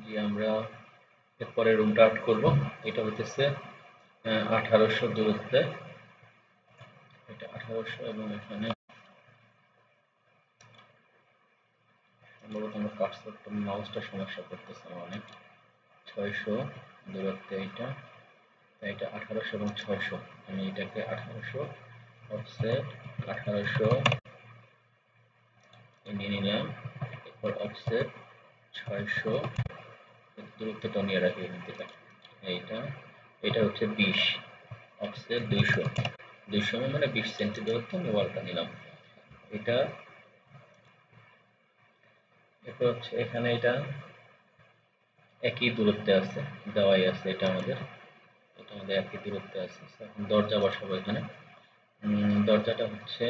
দিয়ে আমরা এরপরে রুমটা আর্ট করব। এটা হইতেছে 1800 দূরত্বে, এটা 1800 এবং এখানে সম্ভবত আমার কার্সরটা মাউসটা সমস্যা করতেছে আমার অনেক। 600 দূরত্বে এটা, তাই এটা 1800 এবং 600, আমি এটাকে 1800 অফসেট 1800 নিয়ে নিলাম। এরপর অফসেট 600 দূরত্বটা নিয়ে রাখি এখান থেকে। এইটা এটা হচ্ছে 20 অফসেট 200, 200 মানে 20 সেন্টি দূরত্ব আমি ওয়ালটা নিলাম। এটা এরপর হচ্ছে এখানে এটা একই দূরত্বে আছে, দেওয়াই আছে, এটা আমাদের একই দূরত্বে আছে। এখন দরজা বসাবো এখানে। দরজাটা হচ্ছে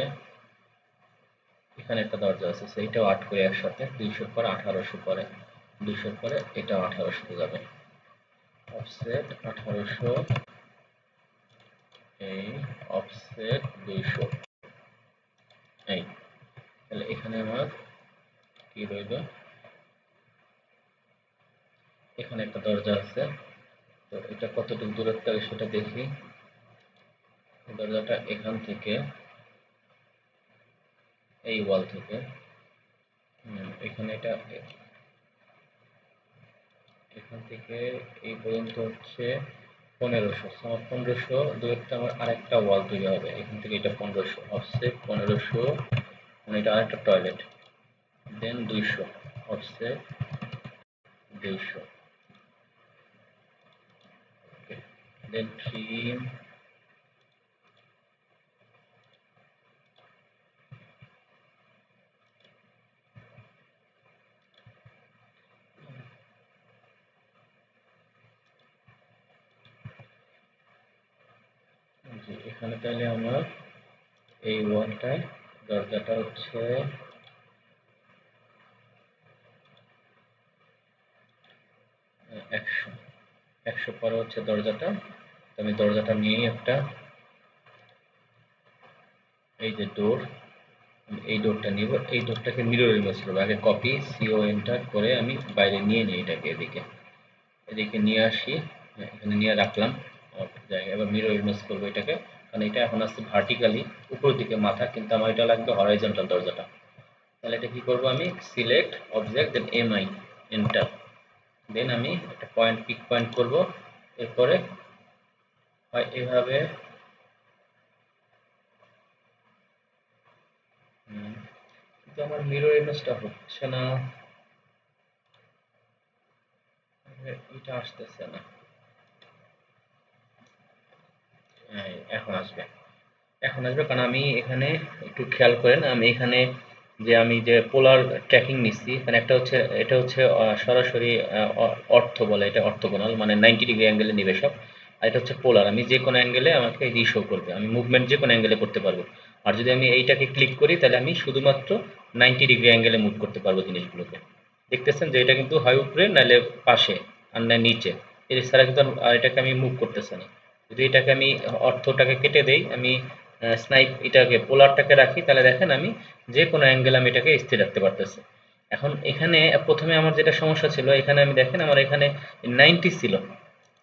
এখানে একটা দরজা আছে, সেইটাও 8 করে একসাথে, 200 পরে 1800 পরে, 200 পরে এটাও 1800 যাবে। অফসেট 1800, এই অফসেট 200, এই তাহলে এখানে আমার কি রইল, এখানে একটা দরজা আছে। তো এটা কতটুকু দূরত্বে সেটা দেখি। দরজাটা এখান থেকে এই ওয়াল থেকে এখানে এটা এখান থেকে এই পর্যন্ত হচ্ছে 1500, আমার 1500 দূরত্বে আমার আরেকটা ওয়াল তৈরি হবে। এখান থেকে এটা 1500 অফসেট 1500, মানে এটা আরেকটা টয়লেট, দেন 200 অফসেট 200, দেন ট্রিম এখানে তাহলে আমার এই ওয়ালটায় দরজাটা হচ্ছে 100, 100 পরে হচ্ছে দরজাটা। আমি দরজাটা নিয়েই একটা, এই যে ডোর, এই ডোরটা নিব, এই ডোরটাকে মিরর ইমেজ করবো। আগে কপি সিও এন্টার করে আমি বাইরে নিয়ে নিই, এটাকে এদিকে এদিকে নিয়ে আসি, এখানে নিয়ে রাখলাম জায়গায়। এবার মিরর ইমেজ করবো এটাকে, কারণ এটা এখন আসছে ভার্টিক্যালি উপর দিকে মাথা, কিন্তু আমার এটা লাগবে হরাইজন্টাল দরজাটা। তাহলে এটা কি করবো, আমি select object then MI enter, then আমি একটা পয়েন্ট পিক পয়েন্ট করব। এরপরে হয় এভাবে, কিন্তু আমার মিরর ইমেজটা হচ্ছে না, এটা আসতেছে না। এখন আসবে, এখন আসবে, কারণ আমি এখানে একটু খেয়াল করেন, আমি এখানে আমি যে পোলার ট্র্যাকিং নিচ্ছি, এখানে একটা হচ্ছে, এটা হচ্ছে সরাসরি অর্থ বলে, এটা অর্থোগোনাল মানে 90 ডিগ্রি অ্যাঙ্গেলে নিবে সব। আর এটা হচ্ছে পোলার, আমি যে কোনো অ্যাঙ্গেলে আমাকে রি শো করবে, আমি মুভমেন্ট যে কোনো অ্যাঙ্গেলে করতে পারবো। আর যদি আমি এইটাকে ক্লিক করি তাহলে আমি শুধুমাত্র 90 ডিগ্রি অ্যাঙ্গেলে মুভ করতে পারবো জিনিসগুলোকে। দেখতেছেন যে এটা কিন্তু হয় উপরে নাহলে পাশে আর না নিচে, এছাড়া কিন্তু আর এটাকে আমি মুভ করতেছে না। যদি এটাকে আমি অর্থটাকে কেটে দেই, আমি স্নাইপ এটাকে পোলারটাকে রাখি, তাহলে দেখেন আমি যে কোনো অ্যাঙ্গেল আমি এটাকে স্থির রাখতে পারতেছি। এখন এখানে প্রথমে আমার যেটা সমস্যা ছিল, এখানে আমি দেখেন আমার এখানে 90 ছিল,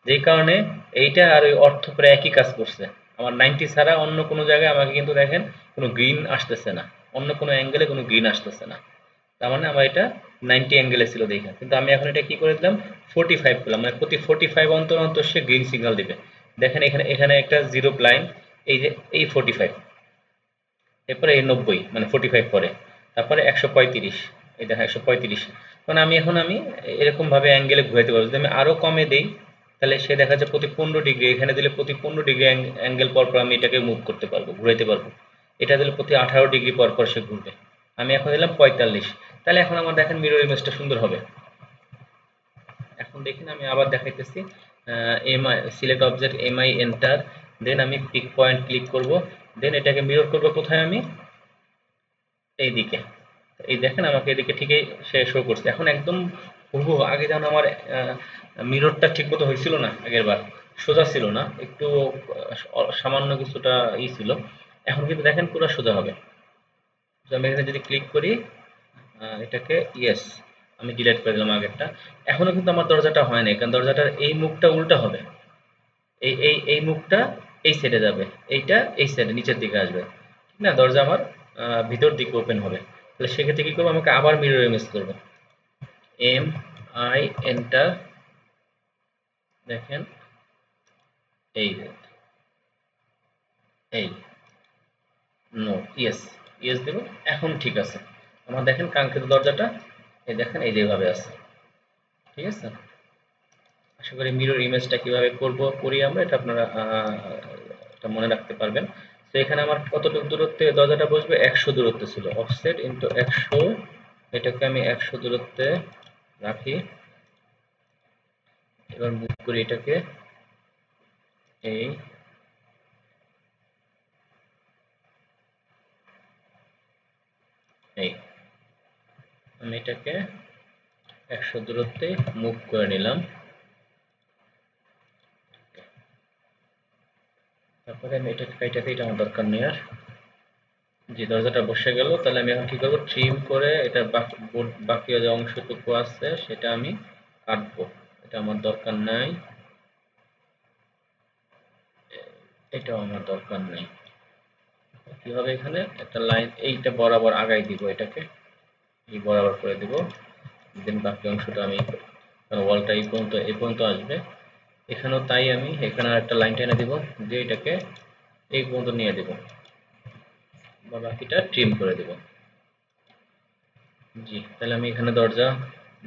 যেই কারণে এইটা আর ওই অর্থ প্রায় একই কাজ করছে। আমার 90 ছাড়া অন্য কোনো জায়গায় আমাকে কিন্তু দেখেন কোনো গ্রিন আসতেছে না, অন্য কোনো অ্যাঙ্গেলে কোনো গ্রিন আসতেছে না। তার মানে আমার এটা 90 অ্যাঙ্গেলে ছিল দেখা, কিন্তু আমি এখন এটা কি করে দিলাম 45 করলাম, মানে প্রতি 45 অন্তর অন্তর সে গ্রিন সিগন্যাল দিবে। দেখেন এখানে এখানে একটা জিরো লাইন, এই যে এই 45, এরপরে এই 90 মানে 45 পরে, তারপরে 135, এই দেখেন 135। কারণ আমি এখন আমি এরকমভাবে অ্যাঙ্গেলে ঘুরাইতে পারবো। যদি আমি আরও কমে দেই তাহলে সে দেখা যাচ্ছে প্রতি 15 ডিগ্রি, এখানে দিলে প্রতি 15 ডিগ্রি অ্যাঙ্গেল পর পর আমি এটাকে মুভ করতে পারবো, ঘুরাইতে পারবো। এটা দিলে প্রতি 18 ডিগ্রি পর পর সে ঘুরবে। আমি এখন দিলাম 45, তাহলে এখন আমার দেখেন মিরর ইমেজটা সুন্দর হবে। এখন দেখেন আমি আবার দেখাইতেছি, MI select object MI enter, then আমি পিক পয়েন্ট ক্লিক করব, দেন এটাকে মিরর করব কোথায়, আমি এইদিকে। এই দেখেন আমাকে এদিকে ঠিকই সে শো করছে। এখন একদম হুবহু আগে যেমন আমার মিররটা ঠিক মতো হয়েছিল না, আগের বার সোজা ছিল না, একটু সামান্য কিছুটা ছিল। এখন কিন্তু দেখেন পুরো সোজা হবে। তো আমি এখানে যদি ক্লিক করি এটাকে ইয়েস, আমি ডিলিট করে দিলাম আগেরটা। এখনো কিন্তু আমার দরজাটা হয় নাই, কারণ দরজাটার এই মুখটা উল্টা হবে। এই মুখটা এই সাইডে যাবে, এইটা এই সাইডে নিচের দিকে আসবে, ঠিক না? দরজা আমার ভিতর দিকে ওপেন হবে। তাহলে সেক্ষেত্রে কি করবো, আমাকে আবার মিরর ইমেজ করবো। এম আই এন্টার, দেখেন এই যে, এই নো, ইয়েস, ইয়েস দেব। এখন ঠিক আছে, আমার দেখেন কাঙ্ক্ষিত দরজাটা এই দেখেন এই যেভাবে আছে, ঠিক আছে? আশা করি মিরর ইমেজটা কিভাবে করি আমরা, এটা আপনারা এটা মনে রাখতে পারবেন। তো এখানে আমার কতটুকু দূরত্বে দরজাটা বসবে, 100 দূরত্বে ছিল, অফসেট ইন্টু 100, এটাকে আমি 100 দূরত্বে রাখি। এবার মুভ করি এটাকে, এই এই আমি এটাকে 100 দূরত্বে মুভ করে নিলাম। তারপরে আমি এটাকে কাইটাতে, এটা আমার দরকার নেই আর। যে দরজাটা বসে গেল, তাহলে আমি এখন কি করবো, ট্রিম করে এটা বাকি যে অংশটুকু আছে সেটা আমি কাটবো, এটা আমার দরকার নাই, এটাও আমার দরকার নেই। কি হবে, এখানে একটা লাইন এইটা বরাবর আগাই দিব, এটাকে এই বরাবর করে দিব। দেন বাকি অংশটা আমি, ওয়ালটা এই পর্যন্ত আসবে, এখানেও তাই, আমি এখানে একটা লাইন টেনে দিব, দিয়ে এটাকে এই পর্যন্ত নিয়ে দেব, বা বাকিটা ট্রিম করে দেব। জি, তাহলে আমি এখানে দরজা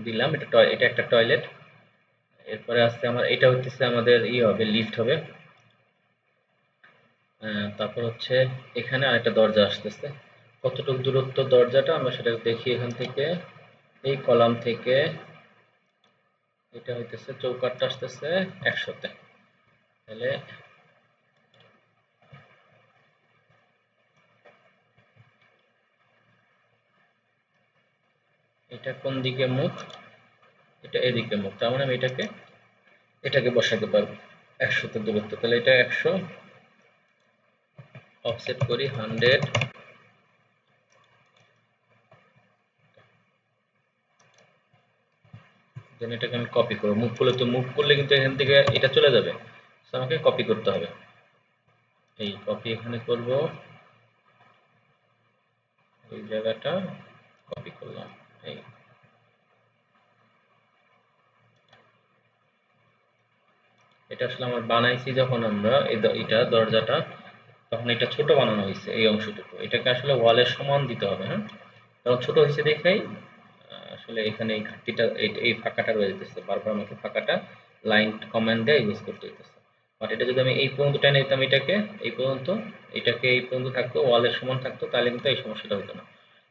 দিলাম, এটা একটা টয়লেট। এরপরে আসছে আমার, এটা হচ্ছে আমাদের হবে, লিফট হবে। তারপর হচ্ছে এখানে আরেকটা দরজা আসতেছে। কতটুকু দূরত্ব দরজাটা আমরা সেটা দেখি এখান থেকে, এই কলাম থেকে এটা হইতেছে, চৌকাঠটা আসতেছে 100-তে। তাহলে এটা কোন দিকে মুখ, এটা এদিকে মুখ, তার মানে আমি এটাকে বসাতে পারবো 100-তে দূরত্ব। তাহলে এটা 100, অফসেট করি 100, দেন এটাকে আমি কপি করবো। মুভ করলে কিন্তু এখান থেকে এটা চলে যাবে, তো আমাকে কপি করতে হবে। এই কপি এখানে করব, এই জায়গাটা কপি করলাম। এই এটা আসলে আমার বানাইছি যখন আমরা এটা দরজাটা, তখন এটা ছোট বানানো হয়েছে এই অংশটুকু, এটাকে আসলে ওয়ালের সমান দিতে হবে, হ্যাঁ? কারণ ছোট হয়েছে দেখেই আসলে এখানে এই ঘাটতিটা, এই ফাঁকাটা রয়ে যেতেছে, বারবার আমাকে ফাঁকাটা লাইন কমান্ড দিয়ে ইউজ করতে হইতেছে। বাট এটা যদি আমি এই পর্যন্ত টেনে দিতাম, এটাকে এই পর্যন্ত, এটাকে এই পর্যন্ত থাকতো, ওয়ালের সমান থাকতো, তাহলে কিন্তু এই সমস্যাটা হতো না।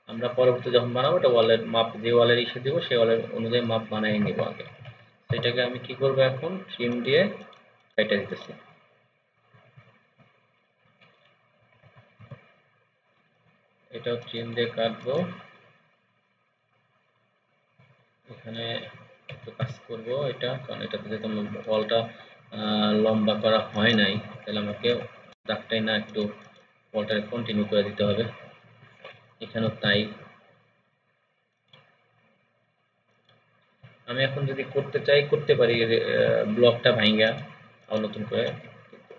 আমরা পরবর্তী যখন বানাবো, এটা ওয়ালের মাপ, যে ওয়ালের ইসে দিব সেই ওয়ালের অনুযায়ী মাপ বানিয়ে নিব আগে। সেটাকে আমি কি করব, এখন ট্রিম দিয়ে কেটে দিতেছি। এটাও ট্রিম দিয়ে কাটবো। এখানে একটু কাজ করব এটা, কারণ এটাতে যেহেতু ওয়ালটা লম্বা করা হয় নাই, তাহলে আমাকে দাগটাই না একটু ওয়ালটাকে কন্টিনিউ করে দিতে হবে। এখানেও তাই। আমি এখন যদি করতে চাই করতে পারি, ব্লকটা ভাঙা আর নতুন করে,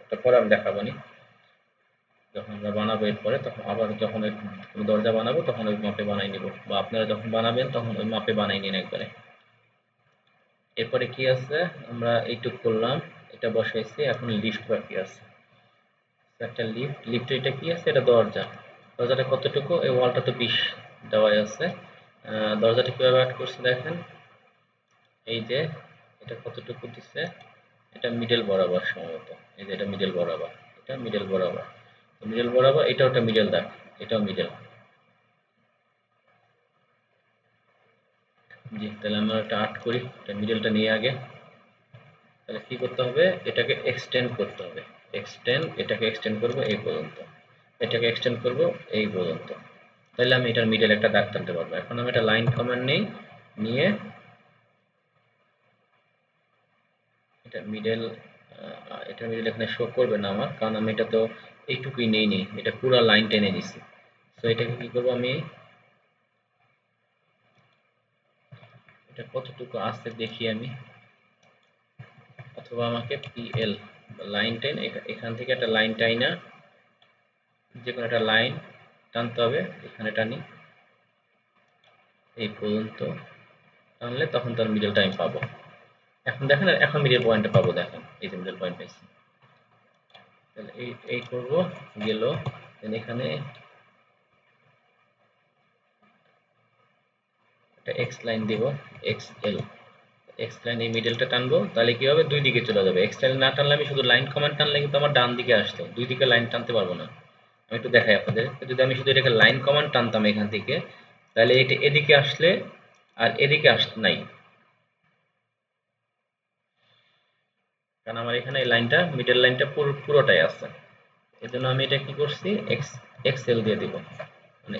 এটা পরে আমি দেখাবো নি। যখন আমরা বানাবো এরপরে, তখন আবার যখন কোনো দরজা বানাবো তখন ওই মাপে বানাই নিব, বা আপনারা যখন বানাবেন তখন ওই মাপে বানাই নিন একবারে। এরপরে কি আছে, আমরা এইটুক করলাম, এটা বসাইছি, এখন লিফট বাকি আছে। একটা লিফট এটা কি আছে, এটা দরজাটা কতটুকু, এই ওয়ালটা তো 20 দেওয়াই আছে। দরজাটা কিভাবে অ্যাড করছে দেখেন, এই যে এটা কতটুকু দিচ্ছে, এটা মিডল বরাবর সম্ভবত, এই যে এটা মিডল বরাবর, এটা মিডল বরাবর, মিডল বরাবর, এটাও একটা মিডল দাগ, এটাও মিডল। জি, তাহলে আমরা এটা আর্ট করি, এটা মিডলটা নিয়ে আগে। তাহলে কি করতে হবে, এটাকে এক্সটেন্ড করতে হবে, এটাকে এক্সটেন্ড করব এই পর্যন্ত, এটাকে এক্সটেন্ড করব এই পর্যন্ত, তাহলে আমি এটার মিডল একটা দাগ টানতে পারবো। এখন আমি একটা লাইন কমান্ড নেই, নিয়ে এটা মিডল এখানে শো করবে না আমার, কারণ আমি এটা তো এইটুকুই নেই, এটা পুরো লাইন টেনে নিছি। তো এটাকে কি করবো, আমি এটা কতটুকু আছে দেখি আমি, অথবা আমাকে পিএল লাইন টেন এখান থেকে একটা লাইন টাইনা যে কোনো একটা লাইন টানতে হবে, এখানে টানি এই পর্যন্ত টানলে তখন তার মিডলটা আমি পাবো। এখন দেখেন, এখন মিডল পয়েন্টটা পাবো, দেখেন এই যে মিডল পয়েন্ট পাইছি। তাহলে এই করব, গেল এখানে একটা এক্স লাইন দিব, এক্স এল, এক্স লাইন এই মিডলটা টানবো, তাহলে কি হবে দুই দিকে চলে যাবে। এক্স লাইন না টানলে আমি শুধু লাইন কমান্ড টানলে কিন্তু আমার ডান দিকে আসতো, দুই দিকে লাইন টানতে পারবো না। আমি একটু দেখাই আপনাদের, যদি আমি শুধু এটাকে লাইন কমান্ড টানতাম এখান থেকে, তাহলে এটা এদিকে আসলে আর এদিকে নাই, কারণ আমার এখানে এই লাইনটা মিডল লাইনটা পুরোটাই আছে। এই জন্য আমি এটা কি করছি, এক্সেল দিয়ে দিব, মানে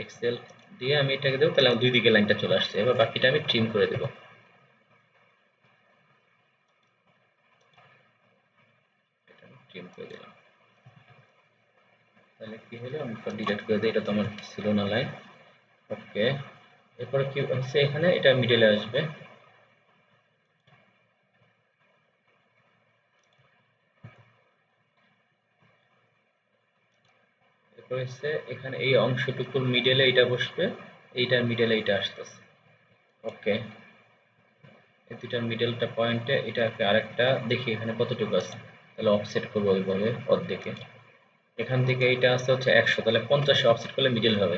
এক্সেল দিয়ে আমি এটাকে দেবো, তাহলে আমার দুই দিকে লাইনটা চলে আসছে। এবার বাকিটা আমি ট্রিম করে দেবো, ট্রিম করে দিলাম। তাহলে কি হলো, আমি ডিলিট করে দিই, এটা তো আমার ছিল না লাইন। ওকে, এরপরে কি হচ্ছে, এখানে এটা মিডলে আসবে। এরপর হচ্ছে এখানে এই অংশটুকুর মিডলে এটা বসবে, এইটার মিডলে এটা আসতেছে। ওকে, এই দুইটার মিডলটা পয়েন্টে এটাকে আরেকটা দেখি এখানে কতটুকু আছে, তাহলে অফসেট করবো ওইভাবে অর্ধেকে। এখান থেকে এইটা আছে হচ্ছে 100, তাহলে 50 অফসেট করলে মিডল হবে।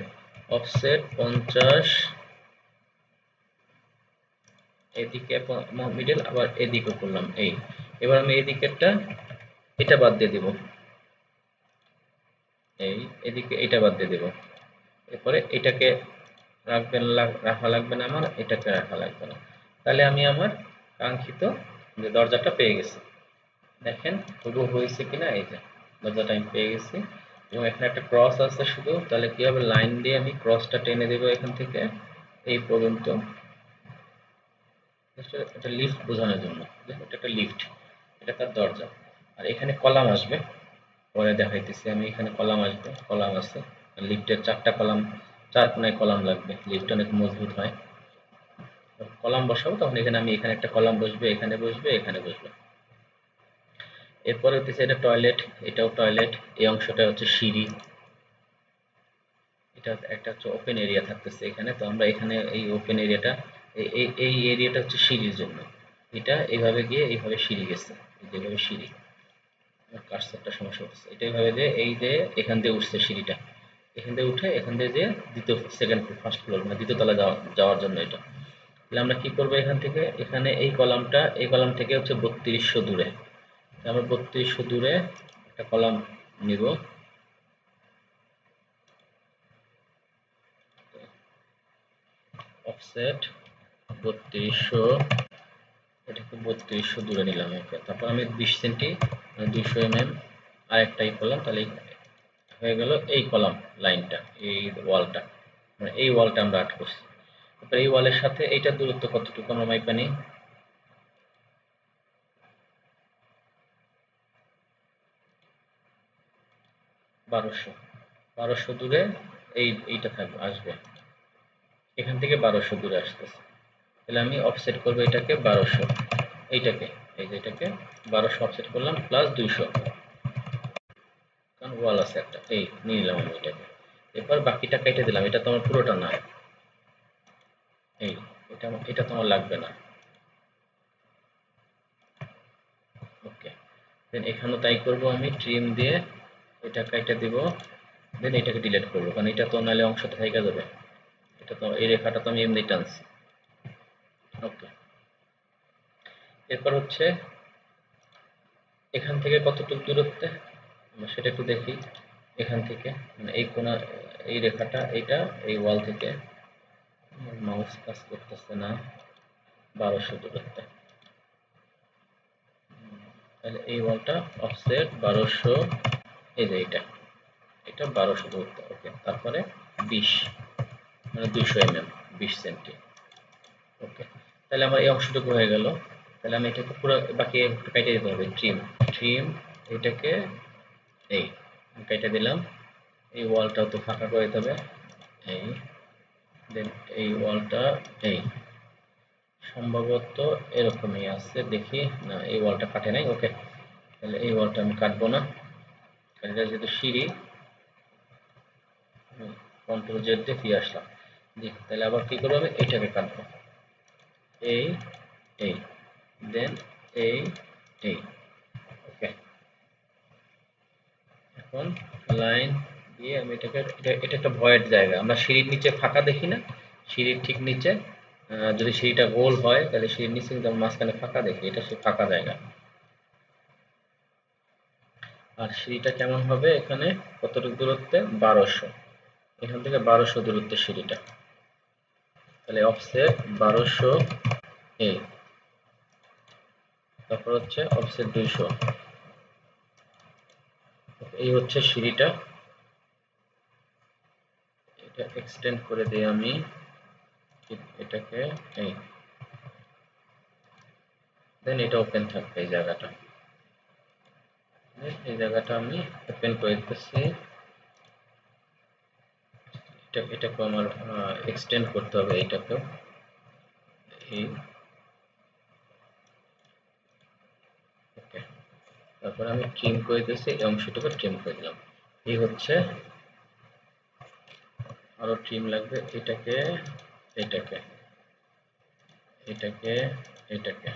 অফসেট 50, এদিকে মিডল, আবার এদিকে করলাম এই। এবার আমি এদিকেরটা এটা বাদ দিয়ে দিব, এই এদিকে এটা বাদ দিয়ে দেব। এরপরে এটাকে রাখা লাগবে না, আমার এটাকে রাখা লাগবে না। তাহলে আমি আমার কাঙ্ক্ষিত যে দরজাটা পেয়ে গেছি। দেখেন তবু হয়েছে কিনা, এই যে দরজাটা আমি পেয়ে গেছি। এবং এখানে একটা ক্রস আছে শুধু, তাহলে কি হবে, লাইন দিয়ে আমি ক্রসটা টেনে দেবো এখান থেকে এই পর্যন্ত। এটা লিফট বোঝানোর জন্য, দেখো এটা একটা লিফট, এটা তার দরজা। আর এখানে কলাম আসবে, পরে দেখাইতেছি আমি। এখানে কলাম আসবে, কলাম আছে, লিফটের 4টা কলাম, 4 কোনায় কলাম লাগবে, লিফট অনেক মজবুত হয়। কলাম বসাবো তখন এখানে আমি, এখানে একটা কলাম বসবে, এখানে বসবে, এখানে বসবে। এরপরে হচ্ছে এটা টয়লেট, এটাও টয়লেট। এই অংশটা হচ্ছে সিঁড়ি, এটা একটা হচ্ছে ওপেন এরিয়া থাকতেছে এখানে। তো আমরা এখানে এই ওপেন এরিয়াটা, এই এরিয়াটা হচ্ছে সিঁড়ির জন্য। এটা এইভাবে গিয়ে এইভাবে সিঁড়ি গেছে, যেভাবে সিঁড়ি, কার্সরটা সমস্যা হচ্ছে, এটা এইভাবে যে এই যে এখান দিয়ে উঠছে সিঁড়িটা, এখান দিয়ে উঠে এখান দিয়ে যে দ্বিতীয় সেকেন্ড ফার্স্ট ফ্লোর মানে দ্বিতীয় তলা যাওয়ার জন্য এটা। তাহলে আমরা কি করবো, এখান থেকে এখানে এই কলামটা, এই কলাম থেকে হচ্ছে 3200 দূরে, আমরা 3200 দূরে একটা কলাম নিব। অফসেট 3200, এটাকে 3200 দূরে নিলাম। ওকে, তারপর আমি 20 সেন্টি মানে 200 আরেকটাই করলাম, তাহলে হয়ে গেল এই কলাম লাইনটা, এই ওয়ালটা, মানে এই ওয়ালটা আমরা আট করছি। তারপর এই ওয়ালের সাথে এইটার দূরত্ব কতটুকু আমরা মাইপা নিই, 1200, 1200 দূরে এইটা থাকবে, আসবে এখান থেকে 1200 দূরে আসতেছে। তাহলে আমি অফসেট করবো এটাকে 1200, এইটাকে, এই যে এটাকে 1200 অফসেট করলাম, প্লাস 200, কারণ ওয়াল আছে একটা, এই নিয়ে নিলাম আমি এটাকে। এরপর বাকিটা কেটে দিলাম, এটা তো আমার পুরোটা না, এই এটা তো আমার লাগবে না। ওকে, দেন এখানেও তাই করব, আমি ট্রিম দিয়ে এটা কেটে দিব, দেন এটাকে ডিলিট করবো, কারণ এটা তো নাহলে অংশটা থেকে যাবে। এটা তো এই রেখাটা তো আমি এমনি টানছি। ওকে, এরপর হচ্ছে এখান থেকে কতটুকু দূরত্বে আমরা সেটা একটু দেখি। এখান থেকে মানে এই কোণা, এই রেখাটা, এটা এই ওয়াল থেকে, মাউস কাজ করতেছে না, 1200 দূরত্বে। তাহলে এই ওয়ালটা অফসেট 1200, এই যে এটা 1200 দূরত্ব। ওকে, তারপরে 20 মানে 200 20 সেন্টি। ওকে, তাহলে আমার এই অংশটুকু হয়ে গেল। তাহলে আমি এটাকে পুরো বাকি একটু কেটে দিতে হবে, ট্রিম, ট্রিম এটাকে এই কেটে দিলাম। এই ওয়ালটাও তো ফাঁকা করে দিতে হবে, এই দেন এই ওয়ালটা এই সম্ভবত এরকমই আছে, দেখি না এই ওয়ালটা কাটে নাই। ওকে, তাহলে এই ওয়ালটা আমি কাটবো না, কারণ এটা যেহেতু সিঁড়ি। কন্ট্রোল জেড দিয়ে ফিরে আসলাম। জি, তাহলে আবার কি করবো, আমি এইটাকে কাটবো, এই এই দেন এই এই। ওকে, এখন লাইন দিয়ে আমি এটাকে এটা একটা ভয়েড জায়গা, আমরা সিঁড়ির নিচে ফাঁকা দেখি না, সিঁড়ির ঠিক নিচে যদি সিঁড়িটা গোল হয় তাহলে সিঁড়ির নিচে কিন্তু আমরা মাঝখানে ফাঁকা দেখি, এটা সেই ফাঁকা জায়গা। আর সিঁড়িটা কেমন হবে, এখানে কতটুকু দূরত্বে, 1200, এখান থেকে 1200 দূরত্বে সিঁড়িটা, তাহলে অফসেট 1200 এই, তারপর হচ্ছে অফসেট 200, এই হচ্ছে সিঁড়িটা। এটা এক্সটেন্ড করে দিই আমি এটাকে এই, দেন এটা ওপেন থাকবে এই জায়গাটা, এই জায়গাটা আমি ওপেন করে দিতেছি। এটাকেও আমার এক্সটেন্ড করতে হবে, এইটাকেও এই। ওকে, তারপর আমি ট্রিম করে দিয়েছি, এই অংশটুকু ট্রিম করে দিলাম। এই হচ্ছে, আরো ট্রিম লাগবে, এটাকে এটাকে এটাকে এটাকে,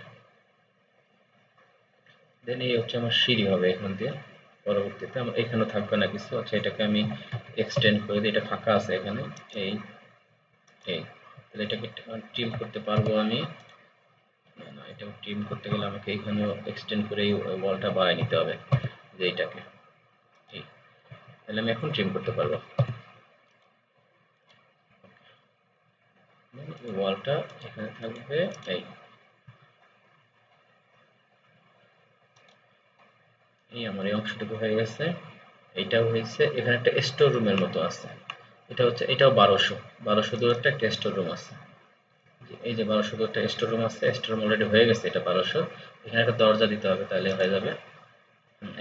দেন এই হচ্ছে আমার সিঁড়ি হবে এখান দিয়ে। পরবর্তীতে আমার এখানে থাকবে না কিছু, আচ্ছা এটাকে আমি এক্সটেন্ড করে দিই, এটা ফাঁকা আছে এখানে এই এই, তাহলে এটাকে ট্রিম করতে পারবো আমি না, না এটা ট্রিম করতে গেলে আমাকে এইখানেও এক্সটেন্ড করে এই ওয়ালটা বাড়ায় নিতে হবে, যে এইটাকে এই, তাহলে আমি এখন ট্রিম করতে পারবো। এই ওয়ালটা এখানে থাকবে এই, এই আমার এই অংশটুকু হয়ে গেছে, এইটাও হয়েছে। এখানে একটা স্টোর রুমের মতো আছে, এটা হচ্ছে, এটাও 1200 দূরত্বে একটা স্টোর রুম আছে। এই যে 1200 দূরত্বে স্টোর রুম আছে, স্টোর রুম অলরেডি হয়ে গেছে, এটা 1200। এখানে একটা দরজা দিতে হবে, তাহলে হয়ে যাবে।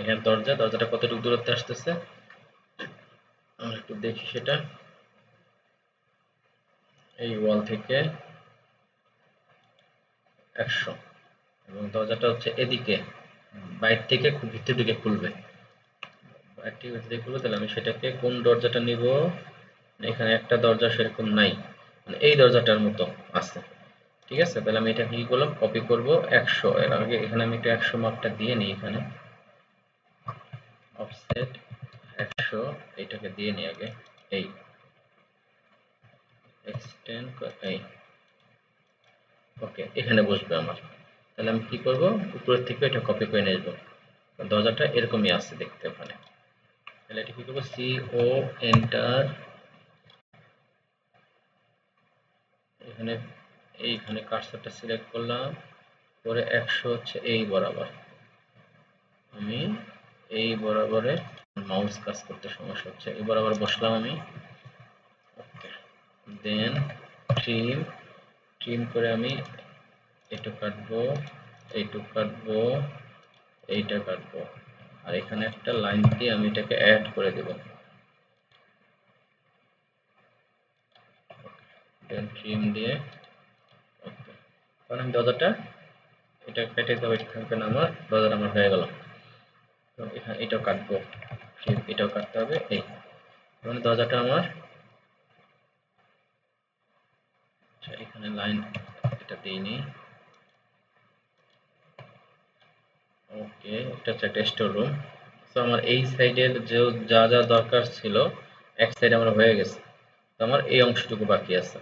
এখানে দরজাটা কতটুকু দূরত্বে আসতেছে আমরা একটু দেখি সেটা, এই ওয়াল থেকে 100, এবং দরজাটা হচ্ছে এদিকে, বাইরে থেকে খুব ভিতর দিকে খুলবে, বাইরে থেকে ভিতর দিকে খুলবে। তাহলে আমি সেটাকে কোন দরজাটা নিব, এখানে একটা দরজা সেরকম নাই, মানে এই দরজাটার মতো আছে। ঠিক আছে, তাহলে আমি এটা কি করলাম, কপি করব 100, এর আগে এখানে আমি একটু 100 মাপটা দিয়ে নিই, এখানে অফসেট 100, এইটাকে দিয়ে নিই আগে এই, এক্সটেন্ড এই। ওকে, এখানে বসবে আমার। তাহলে আমি কি করব, উপরের থেকে এটা কপি করে নিয়ে আসবো, দরজাটা এরকমই আছে দেখতে ওখানে। তাহলে এটা কি করবো, সি ও এন্টার, এখানে এইখানে কার্সারটা সিলেক্ট করলাম, করে 100 হচ্ছে এই বরাবর, আমি এই বরাবরে মাউস কাজ করতে সমস্যা হচ্ছে, এই বরাবর বসলাম আমি। ওকে, দেন ট্রিম, ট্রিম করে আমি এইটু কাটবো, এইটু কাটবো, এইটা কাটবো, আর এখানে একটা লাইন দিয়ে আমি এটাকে অ্যাড করে দেব, দেন ট্রিম দিয়ে। ওকে, কারণ আমি দরজাটা এটা কেটে দিতে হবে, এটা থাকবে না আমার, দরজাটা আমার হয়ে গেল। তো এখানে এটাও কাটবো, এটাও কাটতে হবে এই, মানে দরজাটা আমার, আচ্ছা এখানে লাইন এটা দিইনি। ওকে, এটা হচ্ছে একটা স্টোর রুম। তো আমার এই সাইডের যে যা যা দরকার ছিল এক সাইড আমার হয়ে গেছে, তো আমার এই অংশটুকু বাকি আছে।